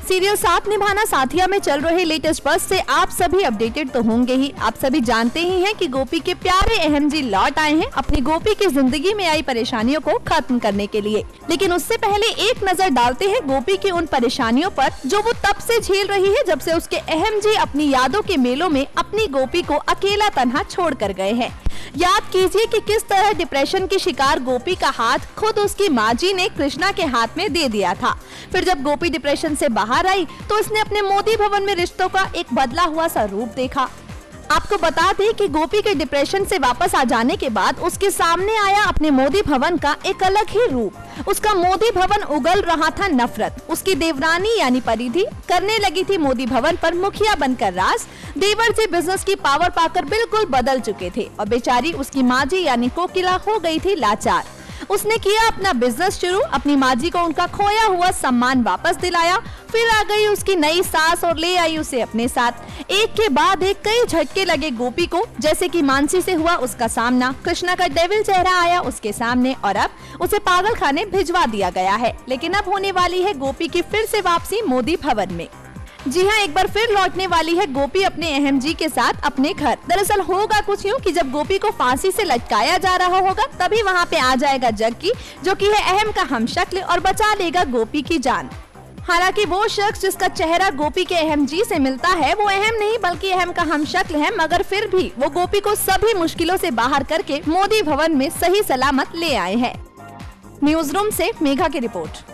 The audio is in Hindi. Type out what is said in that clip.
सीरियल साथ निभाना साथिया में चल रहे लेटेस्ट बस से आप सभी अपडेटेड तो होंगे ही। आप सभी जानते ही हैं कि गोपी के प्यारे अहम जी लौट आए हैं अपनी गोपी की जिंदगी में आई परेशानियों को खत्म करने के लिए। लेकिन उससे पहले एक नजर डालते हैं गोपी की उन परेशानियों पर जो वो तब से झेल रही है जब से उसके अहम जी अपनी यादों के मेलों में अपनी गोपी को अकेला तन्हा छोड़ कर गए हैं। याद कीजिए कि किस तरह डिप्रेशन की शिकार गोपी का हाथ खुद उसकी माँ जी ने कृष्णा के हाथ में दे दिया था। फिर जब गोपी डिप्रेशन से बाहर आई तो उसने अपने मोदी भवन में रिश्तों का एक बदला हुआ सा रूप देखा। आपको बता दें कि गोपी के डिप्रेशन से वापस आ जाने के बाद उसके सामने आया अपने मोदी भवन का एक अलग ही रूप। उसका मोदी भवन उगल रहा था नफरत। उसकी देवरानी यानी परिधि करने लगी थी मोदी भवन पर मुखिया बनकर राज। देवर जी बिजनेस की पावर पाकर बिल्कुल बदल चुके थे और बेचारी उसकी माँ जी यानी कोकिला हो गई थी लाचार। उसने किया अपना बिजनेस शुरू, अपनी माँ जी को उनका खोया हुआ सम्मान वापस दिलाया। फिर आ गई उसकी नई सास और ले आई उसे अपने साथ। एक के बाद एक कई झटके लगे गोपी को, जैसे कि मानसी से हुआ उसका सामना, कृष्णा का डेविल चेहरा आया उसके सामने और अब उसे पागल खाने भिजवा दिया गया है। लेकिन अब होने वाली है गोपी की फिर से वापसी मोदी भवन में। जी हाँ, एक बार फिर लौटने वाली है गोपी अपने अहम जी के साथ अपने घर। दरअसल होगा कुछ यूँ कि जब गोपी को फांसी से लटकाया जा रहा होगा तभी वहाँ पे आ जाएगा जग्गी, जो कि है अहम का हमशक्ल, और बचा लेगा गोपी की जान। हालांकि वो शख्स जिसका चेहरा गोपी के अहम जी से मिलता है वो अहम नहीं बल्कि अहम का हमशक्ल है, मगर फिर भी वो गोपी को सभी मुश्किलों से बाहर करके मोदी भवन में सही सलामत ले आए हैं। न्यूज रूम से मेघा की रिपोर्ट।